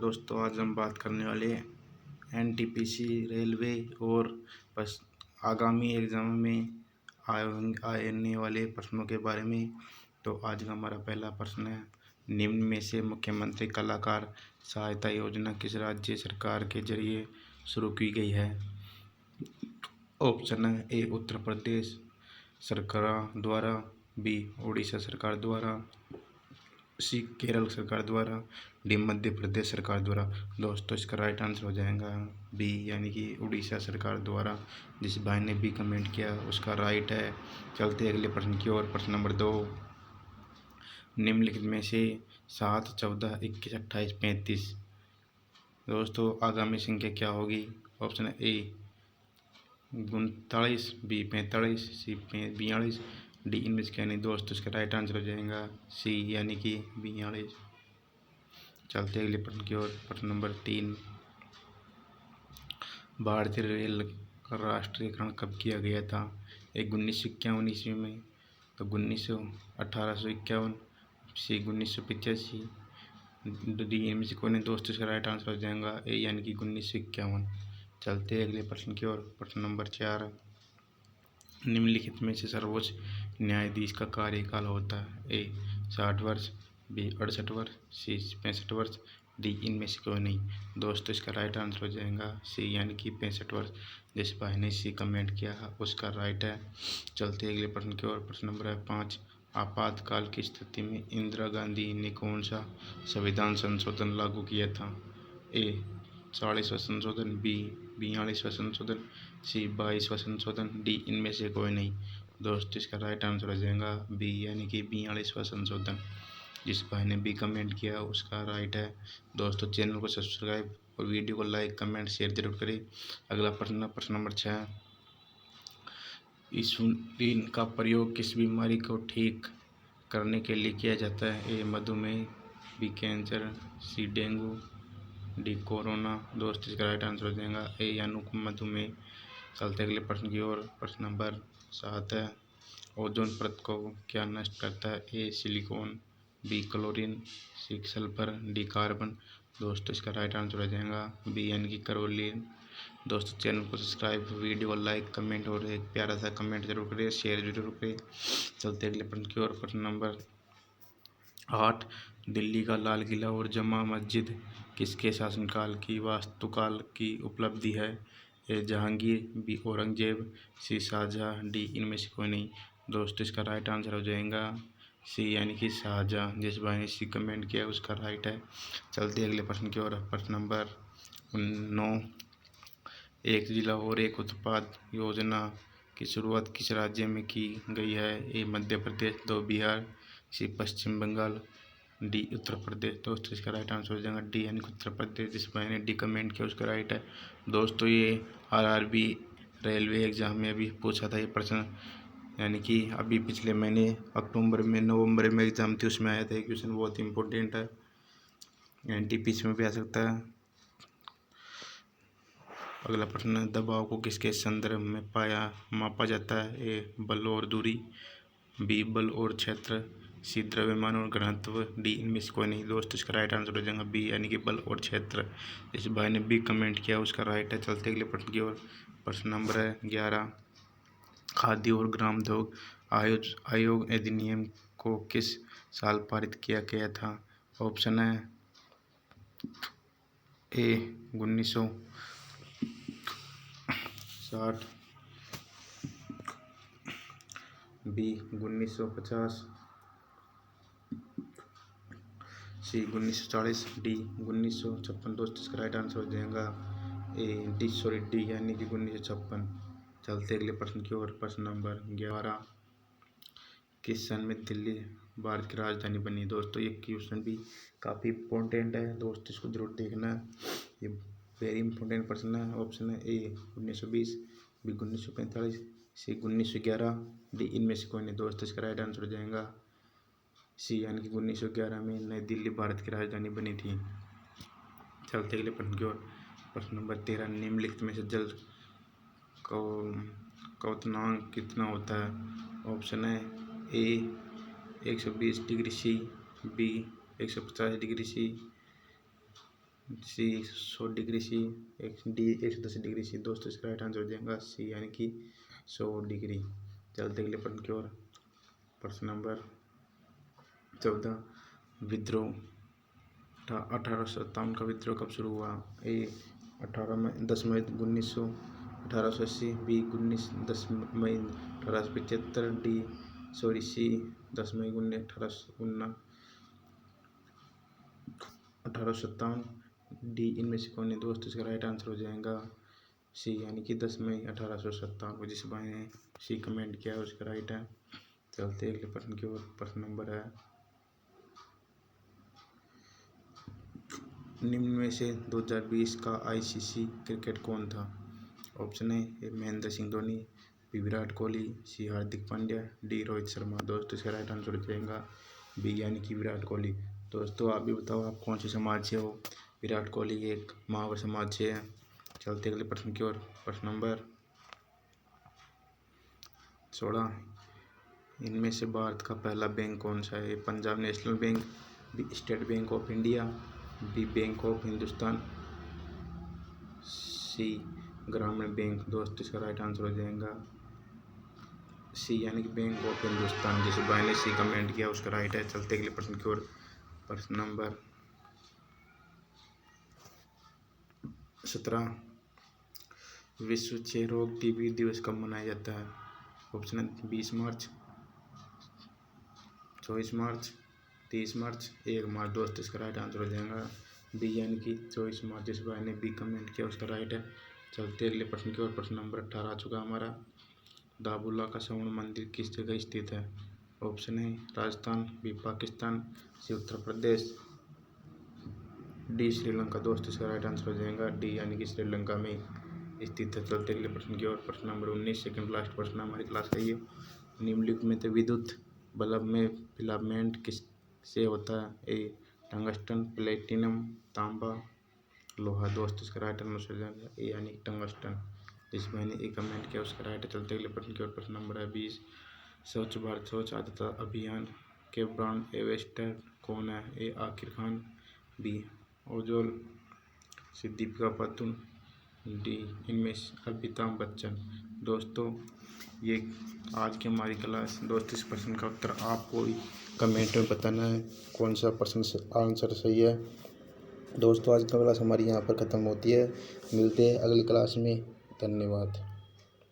दोस्तों, आज हम बात करने वाले हैं एनटीपीसी रेलवे और बस आगामी एग्ज़ाम में आने वाले प्रश्नों के बारे में। तो आज का हमारा पहला प्रश्न है, निम्न में से मुख्यमंत्री कलाकार सहायता योजना किस राज्य सरकार के जरिए शुरू की गई है? ऑप्शन है ए उत्तर प्रदेश सरकार द्वारा, बी उड़ीसा सरकार द्वारा, सी केरल सरकार द्वारा, डी मध्य प्रदेश सरकार द्वारा। दोस्तों, इसका राइट आंसर हो जाएगा बी, यानी कि उड़ीसा सरकार द्वारा। जिस भाई ने बी कमेंट किया उसका राइट है। चलते अगले प्रश्न की ओर। प्रश्न नंबर 2, निम्नलिखित में से 7, 14, 21, 28, 35 दोस्तों आगामी संख्या क्या होगी? ऑप्शन है ए 39, बी 45, सी 42, डी इनमें से क्या नहीं। दोस्तों, इसका राइट आंसर हो जाएगा सी, यानी कि 42। चलते अगले प्रश्न की ओर। प्रश्न नंबर 3, भारतीय रेल का राष्ट्रीयकरण कब किया गया था? एक 1951 ईस्वी में, तो 1851, सी 1985, डी इनमें से कोई नहीं। दोस्तों, इसका राइट आंसर हो जाएगा ए, यानी कि 1951। चलते अगले प्रश्न की ओर। प्रश्न नंबर 4, निम्नलिखित में से सर्वोच्च न्यायाधीश का कार्यकाल होता है? ए 60 वर्ष, बी 68 वर्ष, सी 65 वर्ष, डी इनमें से कोई नहीं। दोस्तों, इसका राइट आंसर हो जाएगा सी, यानी कि 65 वर्ष। जिस भाई ने सी कमेंट किया है उसका राइट है। चलते अगले प्रश्न की ओर। प्रश्न नंबर 5, आपातकाल की स्थिति में इंदिरा गांधी ने कौन सा संविधान संशोधन लागू किया था? ए 40वां संशोधन, बी 42वां संशोधन, सी 22वां संशोधन, डी इनमें से कोई नहीं। दोस्तों, इसका राइट आंसर हो जाएगा बी, यानी कि 42वां संशोधन। जिस भाई ने बी कमेंट किया उसका राइट है। दोस्तों, चैनल को सब्सक्राइब और वीडियो को लाइक, कमेंट, शेयर जरूर करें। अगला प्रश्न, प्रश्न नंबर 6, इंसुलिन का प्रयोग किस बीमारी को ठीक करने के लिए किया जाता है? ए मधुमेह, बी कैंसर, सी डेंगू, डी कोरोना। दोस्तों, इसका राइट आंसर हो जाएगा ए, यानी मधुमेह। चलते अगले प्रश्न की ओर। प्रश्न नंबर 7 है, ओजोन परत को क्या नष्ट करता है? A silicon, B chlorine, C sulphur, D carbon. दोस्तों, इसका राइट आंसर हो जाएगा बी, यानी कि क्लोरीन। दोस्तों, चैनल को सब्सक्राइब, वीडियो को लाइक, कमेंट और एक प्यारा सा कमेंट जरूर करें, शेयर जरूर करें। चलते अगले प्रश्न की ओर। प्रश्न नंबर 8, दिल्ली का लाल किला और जमा मस्जिद किसके शासनकाल की वास्तुकाल की उपलब्धि है? ए जहांगीर, बी औरंगजेब, सी शाहजहाँ, डी इनमें से कोई नहीं। दोस्तों, इसका राइट आंसर हो जाएगा सी, यानी कि शाहजहाँ। जिस भाई ने सी कमेंट किया उसका राइट है। चलते अगले प्रश्न की ओर। प्रश्न नंबर 9, एक जिला और एक उत्पाद योजना की शुरुआत किस राज्य में की गई है? ए मध्य प्रदेश, दो बिहार, सी पश्चिम बंगाल, डी उत्तर प्रदेश। दोस्तों, इसका राइट आंसर हो जाएगा डी, यानी उत्तर प्रदेश। जिस भाई ने डी कमेंट किया उसका राइट है। दोस्तों, ये आरआरबी रेलवे एग्जाम में अभी पूछा था ये प्रश्न, यानी कि अभी पिछले महीने अक्टूबर में, नवंबर में एग्ज़ाम थी, उसमें आया था ये क्वेश्चन। बहुत इंपॉर्टेंट है, एनटीपीसी में भी आ सकता है। अगला प्रश्न, दबाव को किसके संदर्भ में मापा जाता है? ए बल और दूरी, बी बल और क्षेत्र, सी द्रव्यमान और घनत्व, डी इनमें से कोई नहीं। दोस्तों, इसका राइट आंसर हो जाएगा बी, यानी कि बल और क्षेत्र। इस भाई ने बी कमेंट किया उसका राइट है। चलते अगले प्रश्न की ओर। प्रश्न नंबर है 11, खाद्य और ग्रामोद्योग आयोग अधिनियम को किस साल पारित किया गया था? ऑप्शन है ए 1960, बी 1950, सी 1940, डी 1956। दोस्तों, इसका राइट आंसर हो जाएगा डी, यानी कि 1956। चलते अगले प्रश्न की ओर। प्रश्न नंबर 11, किस सन में दिल्ली भारत की राजधानी बनी? दोस्तों, ये क्वेश्चन भी काफ़ी इम्पोर्टेंट है। दोस्तों, इसको जरूर देखना, ये वेरी इंपॉर्टेंट प्रश्न है। ऑप्शन है ए 1920, बी 1945, सी 1911, डी इनमें से कोई नहीं। दोस्तों, इसका राइट आंसर हो जाएगा सी, यानी कि 1911 में नई दिल्ली भारत की राजधानी बनी थी। चलते अगले प्रश्न की ओर। प्रश्न नंबर 13, निम्नलिखित में से जल क्वथनांक कितना होता है? ऑप्शन है A 120 degree, C B 150 degree, C C 100 degree C, D 110 degree C. दोस्तों इसका राइट आंसर हो जाएगा सी यानी कि 100 डिग्री। चलते अगले प्रश्न की ओर। प्रश्न नंबर 14, विद्रोह 1857 का विद्रोह कब शुरू हुआ? ए 10 मई 1900 1880, बी 10 मई 1875, डी सी 10 मई 1857, डी इनमें से कौन है? दोस्तों इसका राइट आंसर हो जाएगा सी यानी कि 10 मई 1857 को। जिस भाई ने सी कमेंट किया है उसका राइट है। चलते अगले प्रश्न की ओर। प्रश्न नंबर है, निम्न में से 2020 का आईसीसी क्रिकेट कौन था? Option A Mahendra Singh Dhoni, B Virat Kohli, C Hardik Pandya, D Rohit Sharma. दोस्तों इसका राइट आंसर हो जाएगा बी यानी कि विराट कोहली। दोस्तों आप भी बताओ आप कौन से समाज से हो? विराट कोहली एक महावर समाज से है। चलते अगले प्रश्न की ओर। प्रश्न नंबर 16, इनमें से भारत का पहला बैंक कौन सा है? Punjab National Bank, B State Bank of India, B Bank of Hindustan, C Gramin Bank. दोस्तों इसका राइट आंसर हो जाएगा सी यानी कि बैंक ऑफ हिंदुस्तान। जिस भाई ने सी कमेंट किया उसका राइट है। चलते अगले प्रश्न की ओर। प्रश्न नंबर 17, विश्व क्षय रोग टीबी दिवस कब मनाया जाता है? ऑप्शन है 20 मार्च, 24 मार्च, 30 मार्च, 1 मार्च। दोस्तों इसका राइट आंसर हो जाएगा बी यानी कि 24 मार्च। जिस भाई ने बी कमेंट किया उसका राइट है। चलते अगले प्रश्न की ओर। प्रश्न नंबर 18 आ चुका हमारा। दाबुल्ला का स्वर्ण मंदिर किस जगह स्थित है? ऑप्शन है राजस्थान, बी पाकिस्तान, सी उत्तर प्रदेश, डी श्रीलंका। दोस्तों इसका राइट आंसर हो जाएगा डी यानी कि श्रीलंका में स्थित है। चलते अगले प्रश्न की ओर। प्रश्न नंबर 19, सेकंड लास्ट प्रश्न हमारी क्लास का ये। निम्नलिखित में से विद्युत बल्ब में फिलामेंट किस से होता है? ए टंगस्टन, प्लेटिनम, तांबा, लोहा। दोस्तों इसका राइट आंसर हो जाएगा ए यानी टंगस्टन। जिस मैंने ए कमेंट किया उसका राइट है। चलते अगले प्रश्न की ओर। प्रश्न नंबर है 20, स्वच्छ भारत स्वच्छता अभियान के ब्रांड एम्बेसडर कौन है? ए आकिर खान, बी ओजोल, सी दीपिका पादुकोण, डी इनमें से अमिताभ बच्चन। दोस्तों ये आज की हमारी क्लास। दोस्तों इस प्रश्न का उत्तर आपको कमेंट में बताना है कौन सा प्रश्न आंसर सही है। दोस्तों आज की क्लास हमारी यहाँ पर ख़त्म होती है। मिलते हैं अगली क्लास में। धन्यवाद।